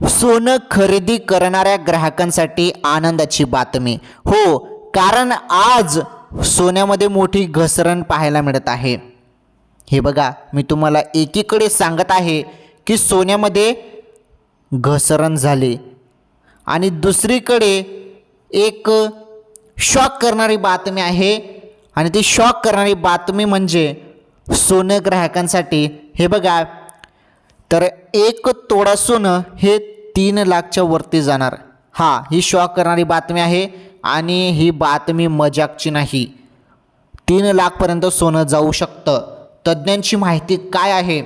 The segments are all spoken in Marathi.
सोनं खरेदी करणाऱ्या ग्राहकांसाठी आनंदाची बातमी. हो, कारण आज सोन्यामध्ये मोठी घसरण पाहायला मिळत आहे. हे बघा, मी तुम्हाला एकीकडे सांगत आहे की सोन्यामध्ये घसरण झाली आणि दुसरीकडे एक शॉक करणारी बातमी आहे. आणि ती शॉक करणारी बातमी म्हणजे सोनं ग्राहकांसाठी हे बघा, तर 1 तोळा सोनं हे 3 लाखच्या वरती जाणार. हां, ही शॉक करणारी बातमी आहे आणि ही बातमी मजाकची नाही. 3 लाखपर्यंत सोनं जाऊ शकतं. तज्ज्ञांची माहिती काय आहे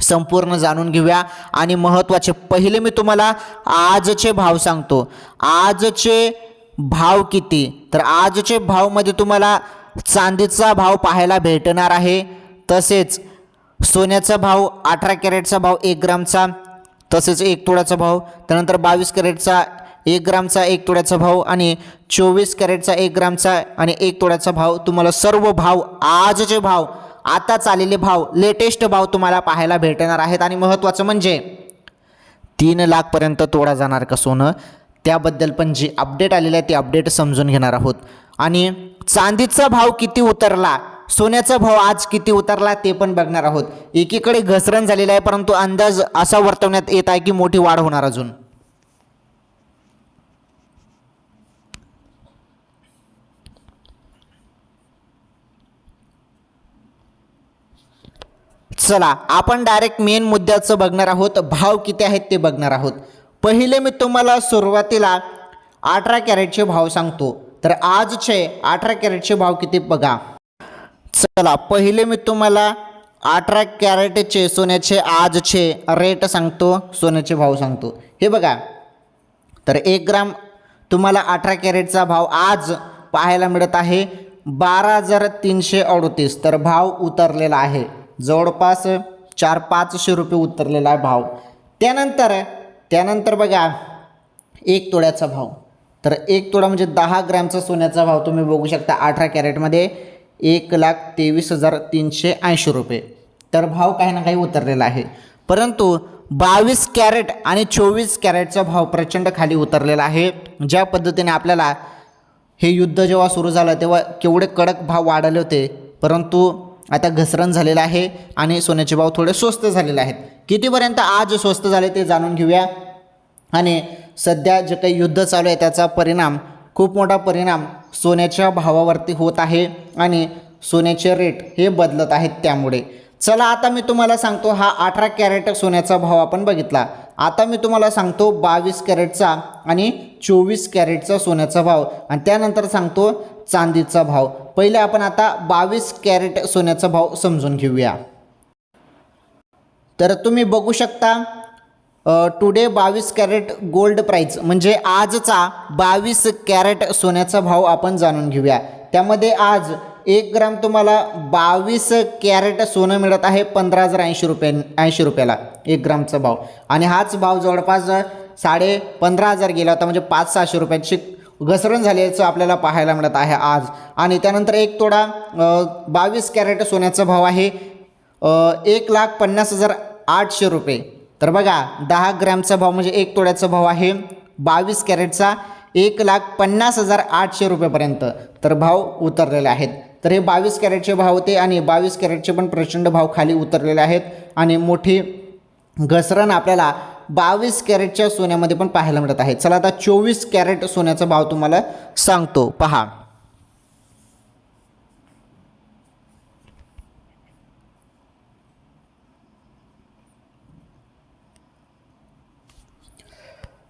संपूर्ण जाणून घेऊया. आणि महत्त्वाचे पहिले मी तुम्हाला आजचे भाव सांगतो. आजचे भाव किती, तर आजचे भावमध्ये तुम्हाला चांदीचा भाव पाहायला भेटणार आहे, तसेच सोन्याचा भाव, 18 कॅरेटचा भाव 1 ग्रामचा, तसेच 1 तोळ्याचा भाव, त्यानंतर 22 कॅरेटचा 1 ग्रामचा 1 तोळ्याचा भाव आणि 24 कॅरेटचा 1 ग्रामचा आणि 1 तोळ्याचा भाव. तुम्हाला सर्व भाव, आजचे भाव, आता चाललेले भाव, लेटेस्ट भाव तुम्हाला पाहायला भेटणार आहेत. आणि महत्त्वाचं म्हणजे 3 लाखपर्यंत तोडा जाणार का सोनं, त्याबद्दल पण जी अपडेट आलेली आहे ती अपडेट समजून घेणार आहोत. आणि चांदीचा भाव किती उतरला, सोन्याचा भाव आज किती उतरला ते पण बघणार आहोत. एकीकडे घसरण झालेली आहे, परंतु अंदाज असा वर्तवण्यात येत आहे की मोठी वाढ होणार अजून. चला, आपण डायरेक्ट मेन मुद्द्याचं बघणार आहोत. भाव किती आहेत ते बघणार आहोत. पहिले मी तुम्हाला सुरुवातीला 18 कॅरेटचे भाव सांगतो. तर आजचे 18 कॅरेटचे भाव किती बघा. चला, पहिले मी तुम्हाला 18 कॅरेटचे सोन्याचे आजचे रेट सांगतो, सोन्याचे भाव सांगतो. हे बघा, तर 1 ग्राम तुम्हाला 18 कॅरेटचा भाव आज पाहायला मिळत आहे 12,338. तर भाव उतरलेला आहे, जवळपास 400-500 रुपये उतरलेला आहे भाव. त्यानंतर बघा 1 तोळ्याचा भाव. तर 1 तोळा म्हणजे 10 ग्रॅमचा सोन्याचा भाव तुम्ही बघू शकता 18 कॅरेटमध्ये 1,23,380 रुपये. तर भाव काही ना काही उतरलेला आहे. परंतु 22 कॅरेट आणि 24 कॅरेटचा भाव प्रचंड खाली उतरलेला आहे. ज्या पद्धतीने आपल्याला हे युद्ध जेव्हा सुरू झालं तेव्हा केवढे कडक भाव वाढले होते, परंतु आता घसरण झालेलं आहे आणि सोन्याचे भाव थोडे स्वस्त झालेले आहेत. कितीपर्यंत आज स्वस्त झाले ते जाणून घेऊया. आणि सध्या जे काही युद्ध चालू आहे त्याचा परिणाम, खूप मोठा परिणाम सोन्याच्या भावावरती होत आहे आणि सोन्याचे रेट हे बदलत आहेत. त्यामुळे चला, आता मी तुम्हाला सांगतो, हा 18 कॅरेट सोन्याचा भाव आपण बघितला. आता मी तुम्हाला सांगतो 22 कॅरेटचा आणि 24 कॅरेटचा सोन्याचा भाव आणि त्यानंतर सांगतो चांदीचा भाव. पहिले आपण आता 22 कॅरेट सोन्याचा भाव समजून घेऊया. तर तुम्ही बघू शकता टुडे 22 कॅरेट गोल्ड प्राईस म्हणजे आजचा 22 कॅरेट सोन्याचा भाव आपण जाणून घेऊया. त्यामध्ये आज 1 ग्राम तुम्हाला 22 कॅरेट सोनं मिळत आहे 15,080 रुपयाला 1 ग्रामचा भाव. आणि हाच भाव जवळपास 15,500 गेला होता, म्हणजे 500-600 रुपयाची घसरण झाल्याचं आपल्याला पाहायला मिळत आहे आज. आणि त्यानंतर 1 तोडा 22 कॅरेट सोन्याचा भाव आहे 1,50,800 रुपये. तर बघा, 10 ग्रॅमचा भाव म्हणजे 1 तोड्याचा भाव आहे 22 कॅरेटचा 1,50,800 रुपयेपर्यंत. तर भाव उतरलेले आहेत. तर हे 22 कॅरेटचे भाव होते आणि 22 कॅरेटचे पण प्रचंड भाव खाली उतरलेले आहेत आणि मोठी घसरण आपल्याला 22 कॅरेटच्या सोन्यामध्ये पण पाहायला मिळत आहे. चला, आता 24 कॅरेट सोन्याचा भाव तुम्हाला सांगतो, पहा.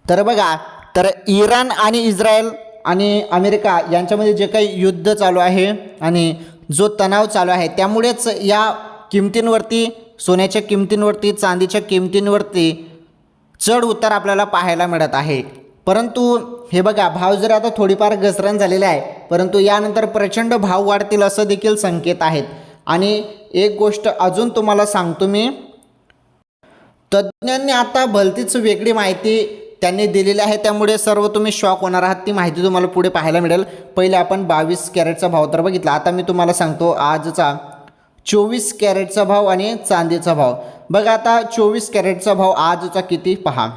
तर बघा, तर इराण आणि इस्रायल आणि अमेरिका यांच्यामध्ये जे काही युद्ध चालू आहे आणि जो तणाव चालू आहे त्यामुळेच या किमतींवरती, सोन्याच्या किमतींवरती, चांदीच्या किमतींवरती चढ उतार आपल्याला पाहायला मिळत आहे. परंतु हे बघा, भाव जर आता थोडीफार घसरण झालेले आहे, परंतु यानंतर प्रचंड भाव वाढतील असं देखील संकेत आहेत. आणि एक गोष्ट अजून तुम्हाला सांगतो मी, तज्ज्ञांनी आता भलतीच वेगळी माहिती त्यांनी दिलेली आहे, त्यामुळे सर्व तुम्ही शॉक होणार आहात. ती माहिती तुम्हाला पुढे पाहायला मिळेल. पहिले आपण 22 कॅरेटचा भाव तर बघितला. आता मी तुम्हाला सांगतो आजचा 24 कॅरेटचा भाव आणि चांदीचा भाव. बघा, आता 24 कॅरेटचा भाव आजचा किती पहा.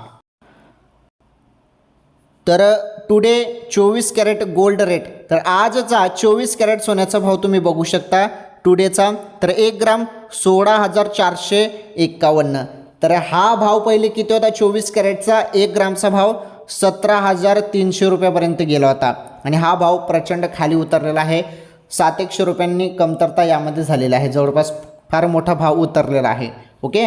तर टुडे 24 कॅरेट गोल्ड रेट, तर आजचा 24 कॅरेट सोन्याचा भाव तुम्ही बघू शकता टुडेचा, तर 1 ग्राम 16,451. तर हा भाव पहिले किती होता 24 कॅरेटचा? 1 ग्रामचा भाव 17,300 रुपयापर्यंत गेला होता आणि हा भाव प्रचंड खाली उतरलेला आहे. 700 रुपयांनी कमतरता यामध्ये झालेला आहे, जवळपास फार मोठा भाव उतरलेला आहे. ओके.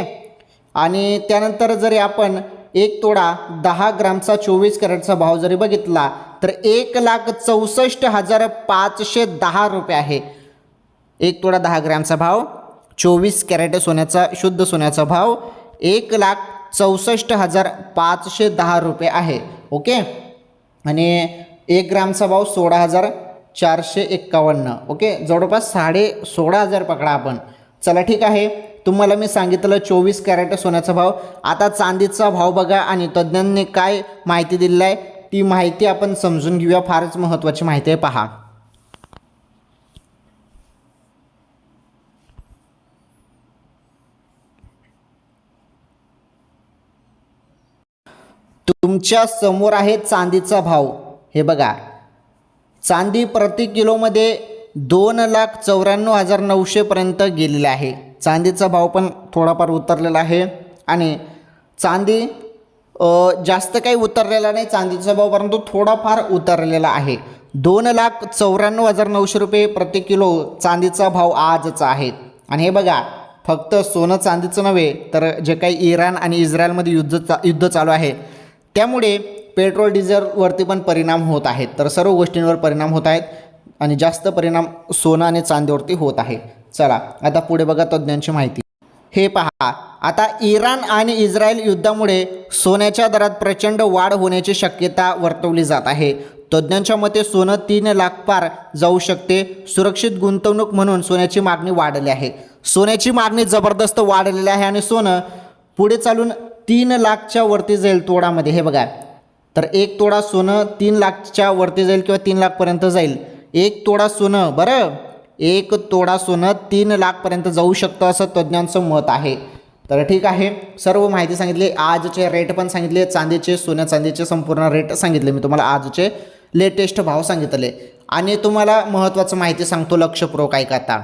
आणि त्यानंतर जरी आपण 1 तोडा 10 ग्रामचा 24 कॅरेटचा भाव जरी बघितला तर 1,64,510 रुपये आहे. 1 तोडा 10 ग्रामचा भाव 24 कॅरेट सोन्याचा शुद्ध सोन्याचा भाव 1,64,510 रुपये आहे. ओके. आणि 1 ग्रामचा भाव 16,451. ओके, जवळपास 16,500 पकडा आपण. चला ठीक आहे, तुम्हाला मी सांगितलं 24 कॅरेट सोन्याचा भाव. आता चांदीचा भाव बघा आणि तज्ज्ञांनी काय माहिती दिलेली आहे ती माहिती आपण समजून घेऊया. फारच महत्त्वाची माहिती आहे, पहा. तुमच्या समोर आहे चांदीचा भाव. हे बघा, चांदी प्रति किलोमध्ये 2,94,900 पर्यंत गेलेला आहे. चांदीचा भाव पण थोडाफार उतरलेला आहे आणि चांदी जास्त काही उतरलेला नाही चांदीचा भाव, परंतु थोडाफार उतरलेला आहे. 2,94,900 रुपये प्रति किलो चांदीचा भाव आजचा आहे. आणि हे बघा, फक्त सोनं चांदीचं नव्हे तर जे काही इराण आणि इस्रायलमध्ये युद्ध चालू आहे त्यामुळे पेट्रोल डिझेलवरती पण परिणाम होत आहेत. तर सर्व गोष्टींवर परिणाम होत आहेत आणि जास्त परिणाम सोनं आणि चांदीवरती होत आहे. चला आता पुढे बघा तज्ज्ञांची माहिती. हे पहा, आता इराण आणि इस्रायल युद्धामुळे सोन्याच्या दरात प्रचंड वाढ होण्याची शक्यता वर्तवली जात आहे. तज्ज्ञांच्या मते सोनं 3 लाख पार जाऊ शकते. सुरक्षित गुंतवणूक म्हणून सोन्याची मागणी वाढली आहे. सोन्याची मागणी जबरदस्त वाढलेली आहे आणि सोनं पुढे चालून 3 लाखच्या वरती जाईल तोडामध्ये. हे बघा, तर 1 तोडा सोनं 3 लाखच्या वरती जाईल किंवा 3 लाखपर्यंत जाईल. 1 तोडा सोनं, बरं, 1 तोडा सोनं 3 लाखपर्यंत जाऊ शकतं असं तज्ज्ञांचं मत आहे. तर ठीक आहे, सर्व माहिती सांगितली. आजचे रेट पण सांगितले, चांदीचे सोन्या चांदीचे संपूर्ण रेट सांगितले मी तुम्हाला. आजचे लेटेस्ट भाव सांगितले आणि तुम्हाला महत्त्वाचं माहिती सांगतो, लक्षपूर्वक ऐका. आता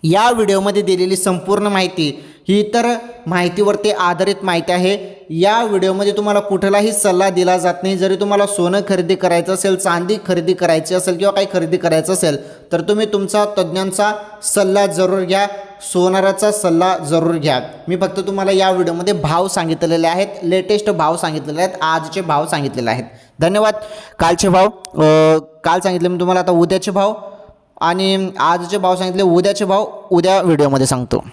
या व्हिडिओमध्ये दिलेली संपूर्ण माहिती ही इतर माहितीवरती आधारित माहिती आहे. या व्हिडिओमध्ये तुम्हाला कुठलाही सल्ला दिला जात नाही. जरी तुम्हाला सोनं खरेदी करायचं असेल, चांदी खरेदी करायची असेल किंवा काही खरेदी करायचं असेल तर तुम्ही तुमचा तज्ज्ञांचा सल्ला जरूर घ्या, सोनाराचा सल्ला जरूर घ्या. मी फक्त तुम्हाला या व्हिडिओमध्ये भाव सांगितलेले आहेत, लेटेस्ट भाव सांगितलेले आहेत, आजचे भाव सांगितलेले आहेत. धन्यवाद. कालचे भाव काल सांगितले मी तुम्हाला, आता उद्याचे भाव आणि आजचे भाव सांगितले, उद्याचे भाव उद्या व्हिडिओमध्ये सांगतो.